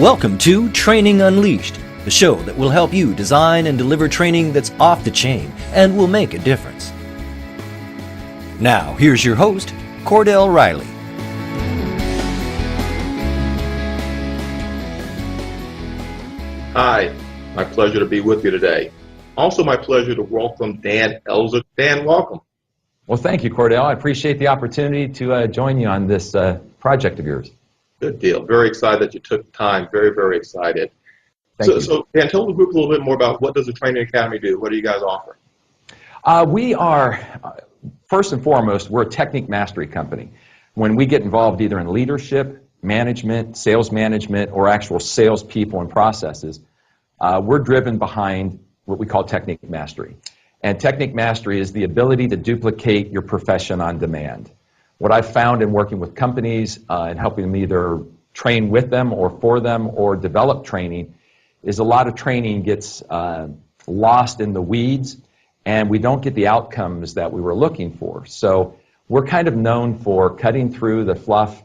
Welcome to Training Unleashed, the show that will help you design and deliver training that's off the chain and will make a difference. Now, here's your host, Cordell Riley. Hi, my pleasure to be with you today. Also my pleasure to welcome Dan Elzer. Dan, welcome. Well, thank you, Cordell. I appreciate the opportunity to join you on this project of yours. Good deal. Very excited that you took the time. Very, very excited. Thank you. So, Dan, tell the group a little bit more about what does the Training Academy do? What do you guys offer? We are, first and foremost, we're a technique mastery company. When we get involved either in leadership, management, sales management, or actual sales people and processes, we're driven behind what we call technique mastery. And technique mastery is the ability to duplicate your profession on demand. What I've found in working with companies and helping them either train with them or for them or develop training is a lot of training gets lost in the weeds and we don't get the outcomes that we were looking for. So we're kind of known for cutting through the fluff,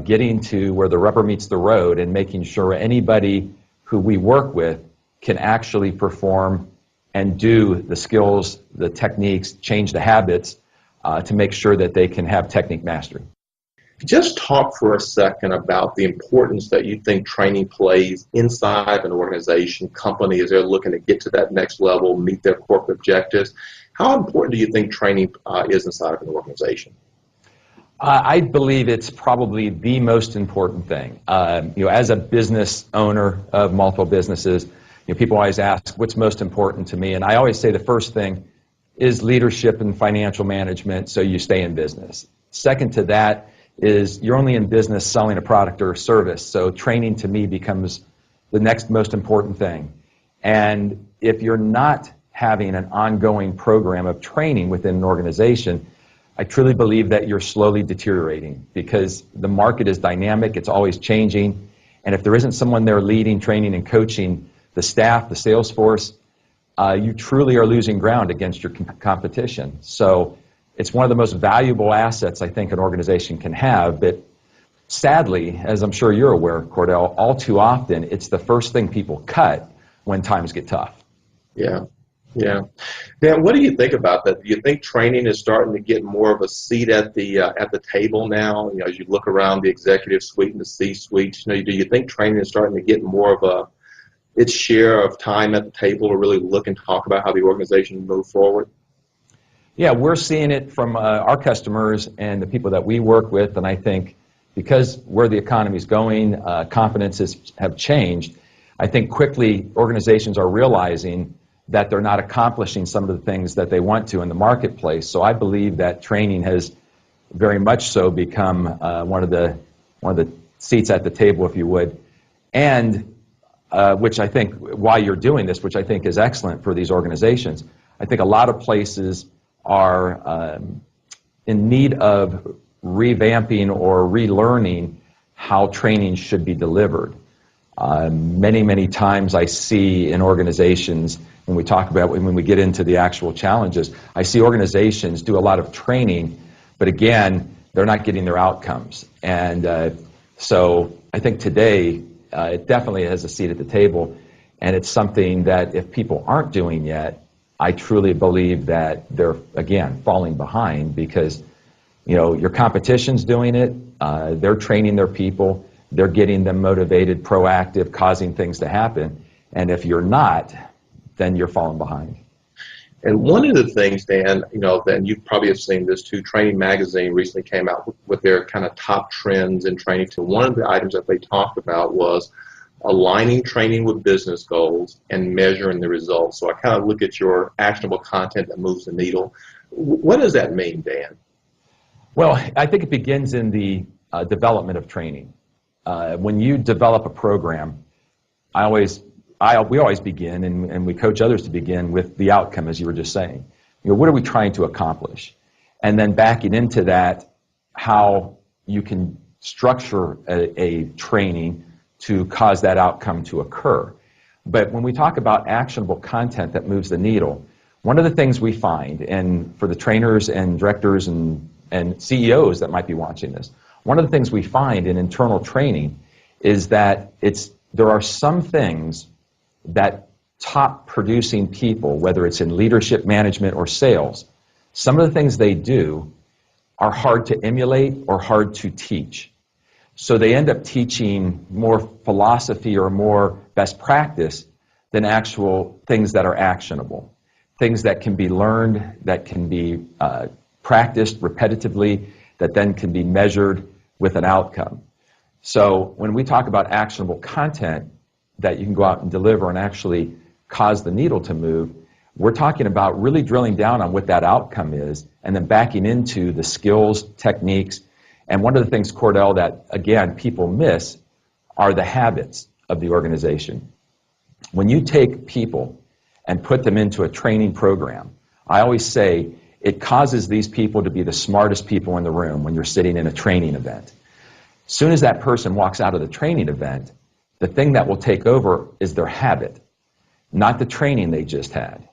getting to where the rubber meets the road and making sure anybody who we work with can actually perform and do the skills, the techniques, change the habits to make sure that they can have technique mastery. Just talk for a second about the importance that you think training plays inside an organization, company, as they're looking to get to that next level, meet their corporate objectives. How important do you think training is inside of an organization? I believe it's probably the most important thing. As a business owner of multiple businesses, people always ask, what's most important to me? And I always say the first thing is leadership and financial management, so you stay in business. Second to that is you're only in business selling a product or a service, so training to me becomes the next most important thing. And if you're not having an ongoing program of training within an organization, I truly believe that you're slowly deteriorating because the market is dynamic, it's always changing, and if there isn't someone there leading, training, and coaching the staff, the sales force, you truly are losing ground against your competition. So it's one of the most valuable assets I think an organization can have, but sadly, as I'm sure you're aware, Cordell, all too often it's the first thing people cut when times get tough. Yeah. Dan, what do you think about that? Do you think training is starting to get more of a seat at the table now? As you look around the executive suite and the C-suite, do you think training is starting to get more of its share of time at the table to really look and talk about how the organization move forward? Yeah, we're seeing it from our customers and the people that we work with, and I think because where the economy is going, confidences have changed. I think quickly organizations are realizing that they're not accomplishing some of the things that they want to in the marketplace. So I believe that training has very much so become one of the seats at the table, if you would, and which I think, while you're doing this, which I think is excellent for these organizations, I think a lot of places are in need of revamping or relearning how training should be delivered. Many times I see in organizations, when we get into the actual challenges, I see organizations do a lot of training, but again, they're not getting their outcomes. And so I think today, it definitely has a seat at the table, and it's something that if people aren't doing yet, I truly believe that they're, again, falling behind because, your competition's doing it, they're training their people, they're getting them motivated, proactive, causing things to happen, and if you're not, then you're falling behind. And one of the things, Dan, then you probably have seen this too, Training Magazine recently came out with their kind of top trends in training. So one of the items that they talked about was aligning training with business goals and measuring the results. So I kind of look at your actionable content that moves the needle. What does that mean, Dan? Well, I think it begins in the development of training. When you develop a program, we always begin, and we coach others to begin with the outcome, as you were just saying. What are we trying to accomplish? And then backing into that, how you can structure a training to cause that outcome to occur. But when we talk about actionable content that moves the needle, one of the things we find, and for the trainers and directors and CEOs that might be watching this, one of the things we find in internal training is that it's there are some things that top producing people, whether it's in leadership, management, or sales, some of the things they do are hard to emulate or hard to teach. So they end up teaching more philosophy or more best practice than actual things that are actionable, things that can be learned, that can be practiced repetitively, that then can be measured with an outcome. So when we talk about actionable content that you can go out and deliver and actually cause the needle to move, we're talking about really drilling down on what that outcome is and then backing into the skills, techniques. And one of the things, Cordell, that, again, people miss are the habits of the organization. When you take people and put them into a training program, I always say it causes these people to be the smartest people in the room when you're sitting in a training event. As soon as that person walks out of the training event, the thing that will take over is their habit, not the training they just had.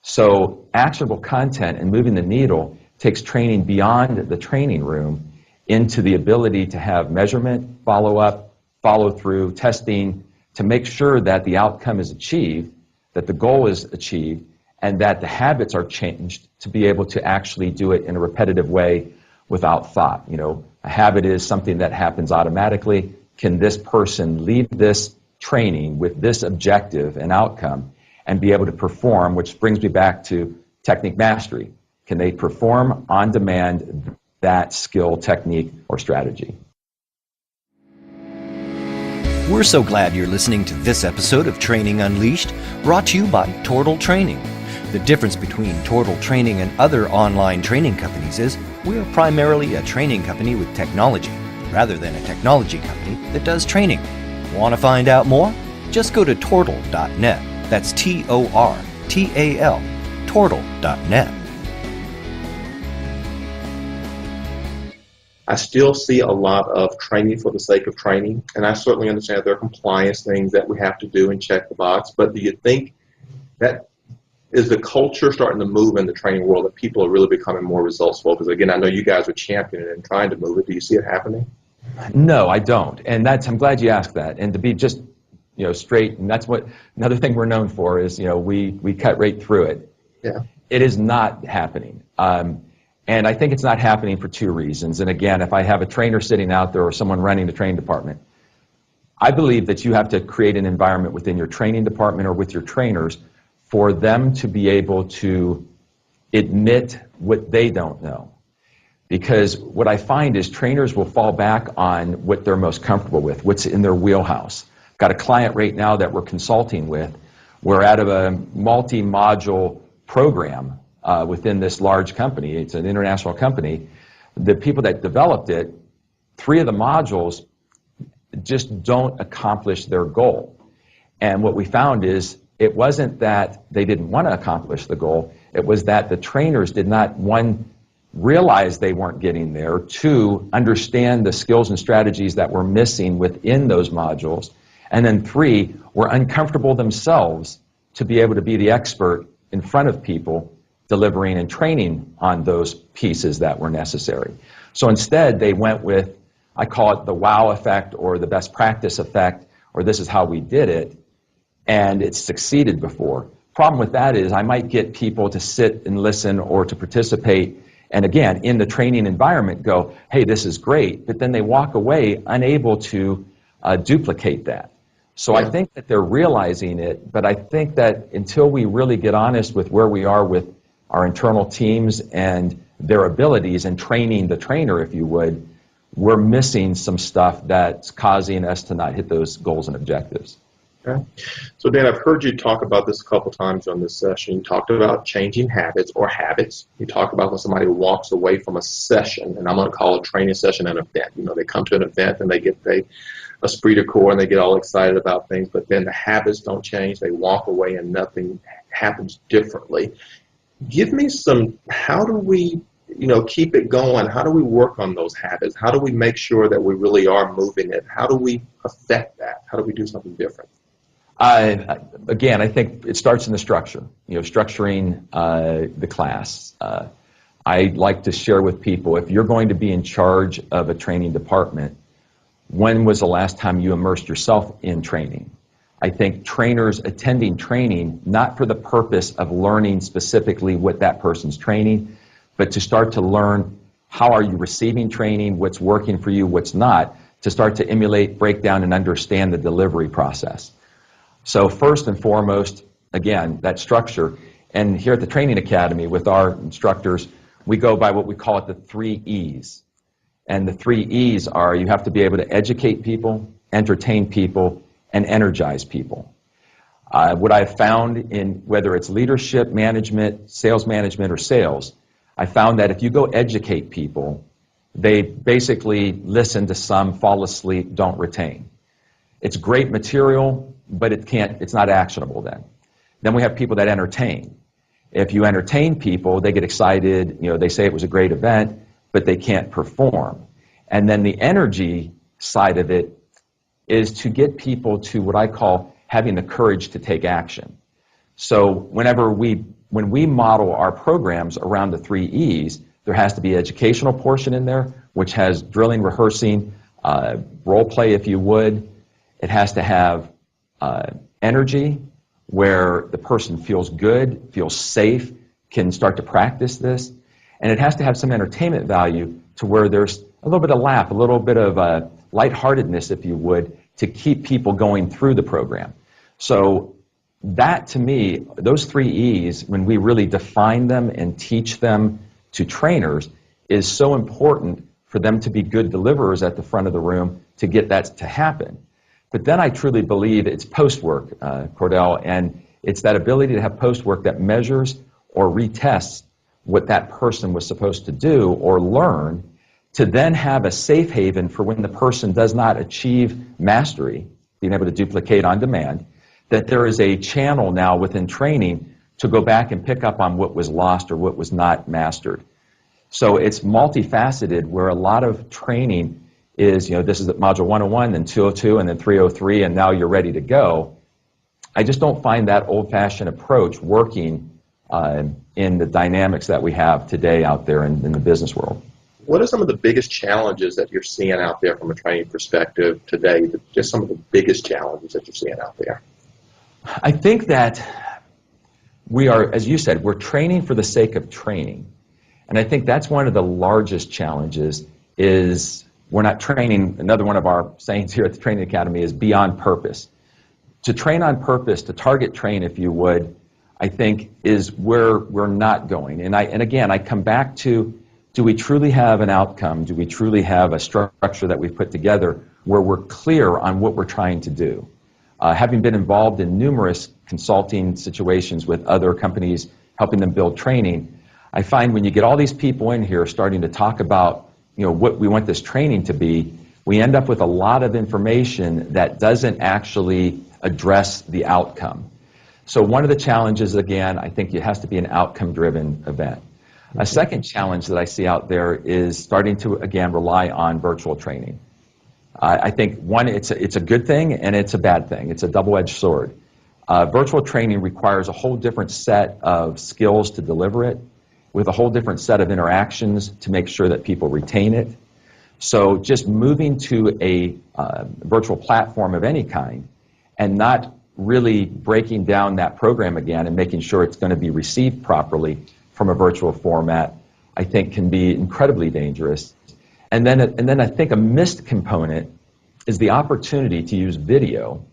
So actionable content and moving the needle takes training beyond the training room into the ability to have measurement, follow-up, follow-through, testing, to make sure that the outcome is achieved, that the goal is achieved, and that the habits are changed to be able to actually do it in a repetitive way without thought. You know, a habit is something that happens automatically. Can this person leave this training with this objective and outcome and be able to perform, which brings me back to technique mastery. Can they perform on demand that skill, technique, or strategy? We're so glad you're listening to this episode of Training Unleashed, brought to you by Tortal Training. The difference between Tortal Training and other online training companies is we're primarily a training company with technology, rather than a technology company that does training. Want to find out more? Just go to tortal.net. That's Tortal, tortal.net. I still see a lot of training for the sake of training, and I certainly understand there are compliance things that we have to do and check the box, but do you think that is the culture starting to move in the training world, that people are really becoming more results focused? Again, I know you guys are championing and trying to move it. Do you see it happening? No, I don't. And I'm glad you asked that. And to be just, straight, and that's what another thing we're known for is, we cut right through it. Yeah. It is not happening. And I think it's not happening for two reasons. And again, if I have a trainer sitting out there or someone running the training department, I believe that you have to create an environment within your training department or with your trainers for them to be able to admit what they don't know. Because what I find is trainers will fall back on what they're most comfortable with, what's in their wheelhouse. Got a client right now that we're consulting with. We're out of a multi-module program within this large company. It's an international company. The people that developed it, 3 of the modules just don't accomplish their goal. And what we found is it wasn't that they didn't want to accomplish the goal. It was that the trainers did not, one, realize they weren't getting there, 2, understand the skills and strategies that were missing within those modules, and then 3, were uncomfortable themselves to be able to be the expert in front of people delivering and training on those pieces that were necessary. So instead, they went with, I call it the wow effect or the best practice effect, or this is how we did it, and it's succeeded before. Problem with that is I might get people to sit and listen or to participate, and again, in the training environment go, hey, this is great, but then they walk away unable to duplicate that. So I think that they're realizing it, but I think that until we really get honest with where we are with our internal teams and their abilities and training the trainer, if you would, we're missing some stuff that's causing us to not hit those goals and objectives. Okay. So Dan, I've heard you talk about this a couple times on this session. You talked about changing habits or habits. You talk about when somebody walks away from a session, and I'm going to call a training session an event. They come to an event and they get esprit de corps and they get all excited about things, but then the habits don't change. They walk away and nothing happens differently. Give me how do we, keep it going? How do we work on those habits? How do we make sure that we really are moving it? How do we affect that? How do we do something different? Again, I think it starts in the structure, structuring the class. I like to share with people, if you're going to be in charge of a training department, when was the last time you immersed yourself in training? I think trainers attending training, not for the purpose of learning specifically what that person's training, but to start to learn how are you receiving training, what's working for you, what's not, to start to emulate, break down, and understand the delivery process. So first and foremost, again, that structure. And here at the Training Academy with our instructors, we go by what we call it the 3 E's. And the 3 E's are you have to be able to educate people, entertain people, and energize people. What I've found in whether it's leadership, management, or sales, I found that if you go educate people, they basically listen to some, fall asleep, don't retain. It's great material, but it's not actionable then. Then we have people that entertain. If you entertain people, they get excited, they say it was a great event, but they can't perform. And then the energy side of it is to get people to what I call having the courage to take action. So when we model our programs around the 3 E's, there has to be educational portion in there, which has drilling, rehearsing, role play if you would. It has to have energy, where the person feels good, feels safe, can start to practice this. And it has to have some entertainment value to where there's a little bit of laugh, a little bit of lightheartedness, if you would, to keep people going through the program. So that, to me, those 3 E's, when we really define them and teach them to trainers, is so important for them to be good deliverers at the front of the room to get that to happen. But then I truly believe it's post-work, Cordell, and it's that ability to have post-work that measures or retests what that person was supposed to do or learn, to then have a safe haven for when the person does not achieve mastery, being able to duplicate on demand, that there is a channel now within training to go back and pick up on what was lost or what was not mastered. So it's multifaceted, where a lot of training is, this is module 101, then 202, and then 303, and now you're ready to go. I just don't find that old-fashioned approach working in the dynamics that we have today out there in the business world. What are some of the biggest challenges that you're seeing out there from a training perspective today? Just some of the biggest challenges that you're seeing out there. I think that we are, as you said, we're training for the sake of training. And I think that's one of the largest challenges is we're not training. Another one of our sayings here at the Training Academy is be on purpose. To train on purpose, to target train, if you would, I think is where we're not going. And again, I come back to, do we truly have an outcome? Do we truly have a structure that we've put together where we're clear on what we're trying to do? Having been involved in numerous consulting situations with other companies, helping them build training, I find when you get all these people in here starting to talk about what we want this training to be, we end up with a lot of information that doesn't actually address the outcome. So one of the challenges, again, I think it has to be an outcome-driven event. A second challenge that I see out there is starting to, again, rely on virtual training. I think, one, it's a good thing and it's a bad thing. It's a double-edged sword. Virtual training requires a whole different set of skills to deliver it, with a whole different set of interactions to make sure that people retain it. So just moving to a virtual platform of any kind and not really breaking down that program again and making sure it's going to be received properly from a virtual format, I think can be incredibly dangerous. And then I think a missed component is the opportunity to use video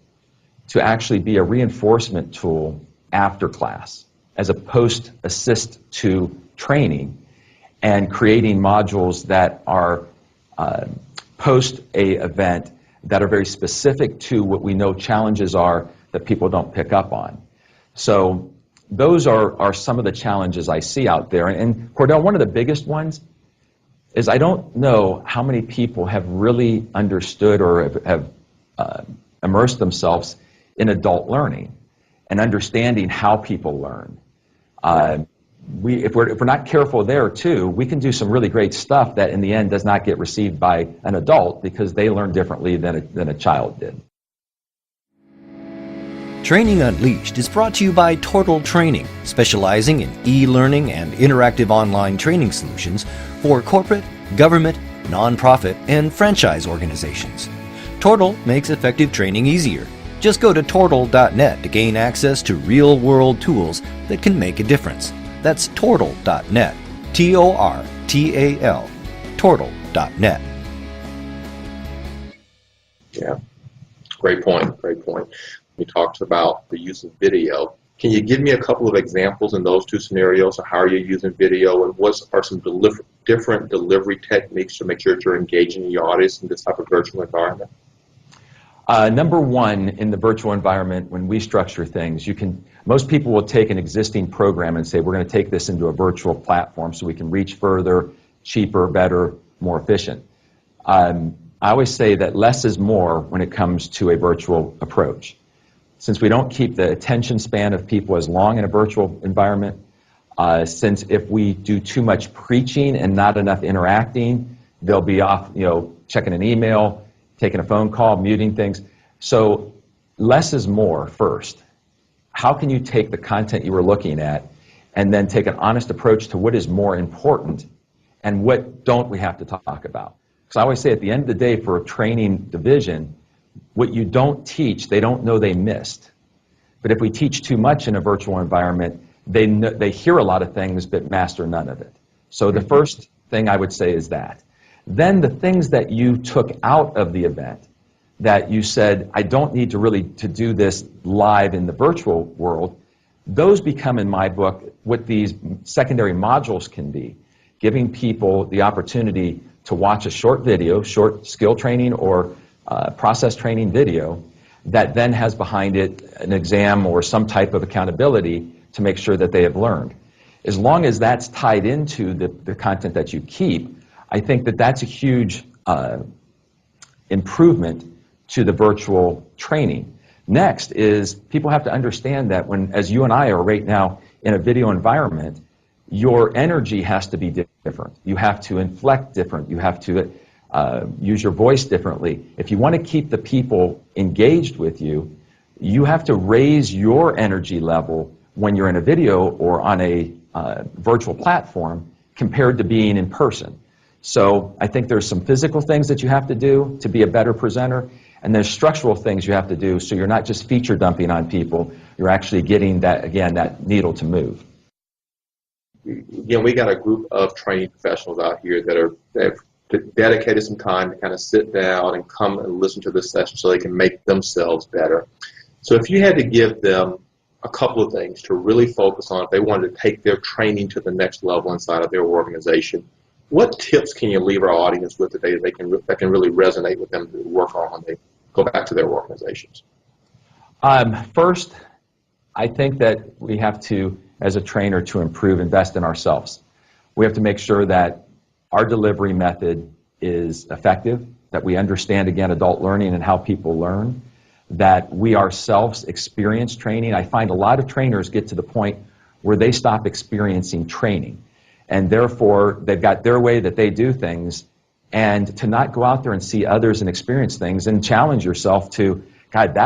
to actually be a reinforcement tool after class, as a post-assist to training, and creating modules that are post a event that are very specific to what we know challenges are that people don't pick up on. So those are some of the challenges I see out there. And Cordell, one of the biggest ones is I don't know how many people have really understood or have immersed themselves in adult learning and understanding how people learn. If we're not careful there too, we can do some really great stuff that in the end does not get received by an adult because they learn differently than a child did. Training Unleashed is brought to you by Tortal Training, specializing in e-learning and interactive online training solutions for corporate, government, nonprofit, and franchise organizations. Tortal makes effective training easier. Just go to tortal.net to gain access to real-world tools that can make a difference. That's tortal.net. Tortal. Tortal.net. Yeah, great point. Great point. We talked about the use of video. Can you give me a couple of examples in those two scenarios of how are you using video, and what are some different delivery techniques to make sure that you're engaging your audience in this type of virtual environment? Number one, in the virtual environment, when we structure things, most people will take an existing program and say, we're going to take this into a virtual platform so we can reach further, cheaper, better, more efficient. I always say that less is more when it comes to a virtual approach. Since we don't keep the attention span of people as long in a virtual environment, since if we do too much preaching and not enough interacting, they'll be off, checking an email, taking a phone call, muting things. So less is more first. How can you take the content you were looking at and then take an honest approach to what is more important and what don't we have to talk about? Because I always say at the end of the day for a training division, what you don't teach, they don't know they missed. But if we teach too much in a virtual environment, they hear a lot of things but master none of it. So the first thing I would say is that. Then the things that you took out of the event, that you said, I don't need to do this live in the virtual world, those become, in my book, what these secondary modules can be, giving people the opportunity to watch a short video, short skill training or process training video that then has behind it an exam or some type of accountability to make sure that they have learned. As long as that's tied into the content that you keep, I think that that's a huge improvement to the virtual training. Next is people have to understand that as you and I are right now in a video environment, your energy has to be different. You have to inflect different. You have to use your voice differently. If you want to keep the people engaged with you, you have to raise your energy level when you're in a video or on a virtual platform compared to being in person. So I think there's some physical things that you have to do to be a better presenter, and there's structural things you have to do so you're not just feature dumping on people, you're actually getting that needle to move. Again, we got a group of training professionals out here that have dedicated some time to kind of sit down and come and listen to this session so they can make themselves better. So if you had to give them a couple of things to really focus on if they wanted to take their training to the next level inside of their organization, what tips can you leave our audience with today that can really resonate with them to work on when they go back to their organizations? First, I think that we have to, as a trainer, to invest in ourselves. We have to make sure that our delivery method is effective, that we understand, again, adult learning and how people learn, that we ourselves experience training. I find a lot of trainers get to the point where they stop experiencing training, and therefore they've got their way that they do things, and to not go out there and see others and experience things and challenge yourself to, God,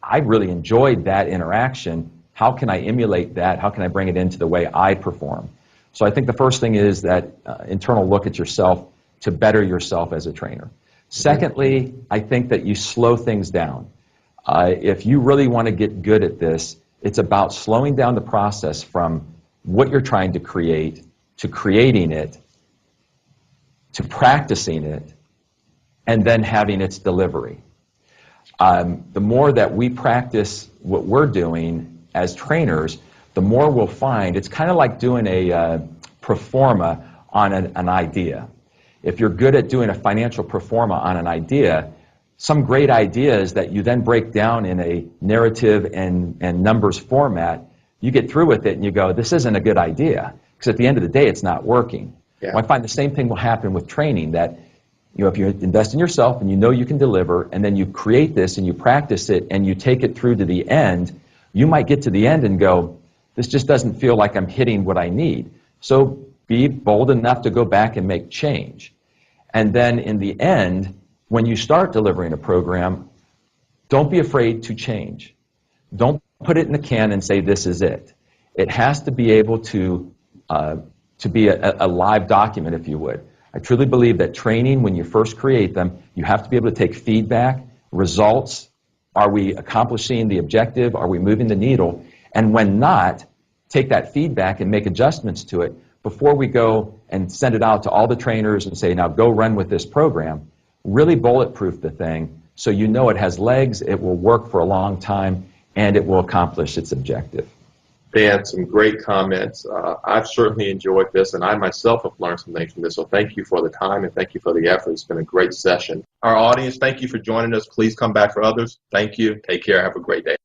I really enjoyed that interaction. How can I emulate that? How can I bring it into the way I perform? So I think the first thing is that internal look at yourself to better yourself as a trainer. Secondly, I think that you slow things down. If you really want to get good at this, it's about slowing down the process from what you're trying to create, to creating it, to practicing it, and then having its delivery. The more that we practice what we're doing as trainers, the more we'll find. It's kind of like doing a pro forma on an idea. If you're good at doing a financial pro forma on an idea, some great ideas that you then break down in a narrative and numbers format, you get through with it and you go, this isn't a good idea, because at the end of the day, it's not working. Yeah. Well, I find the same thing will happen with training, that if you invest in yourself and you know you can deliver, and then you create this and you practice it and you take it through to the end, you might get to the end and go, this just doesn't feel like I'm hitting what I need. So be bold enough to go back and make change. And then in the end, when you start delivering a program, don't be afraid to change. Don't put it in the can and say this is it. It has to be able to be a live document, if you would. I truly believe that training, when you first create them, you have to be able to take feedback, results? Are we accomplishing the objective? Are we moving the needle? And when not, take that feedback and make adjustments to it before we go and send it out to all the trainers and say, now go run with this program. Really bulletproof the thing so you know it has legs, it will work for a long time, and it will accomplish its objective. Dan, some great comments. I've certainly enjoyed this, and I myself have learned some things from this, so thank you for the time and thank you for the effort. It's been a great session. Our audience, thank you for joining us. Please come back for others. Thank you. Take care. Have a great day.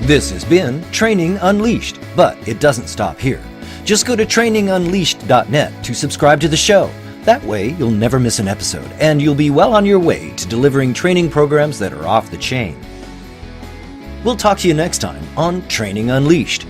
This has been Training Unleashed, but it doesn't stop here. Just go to trainingunleashed.net to subscribe to the show. That way, you'll never miss an episode, and you'll be well on your way to delivering training programs that are off the chain. We'll talk to you next time on Training Unleashed.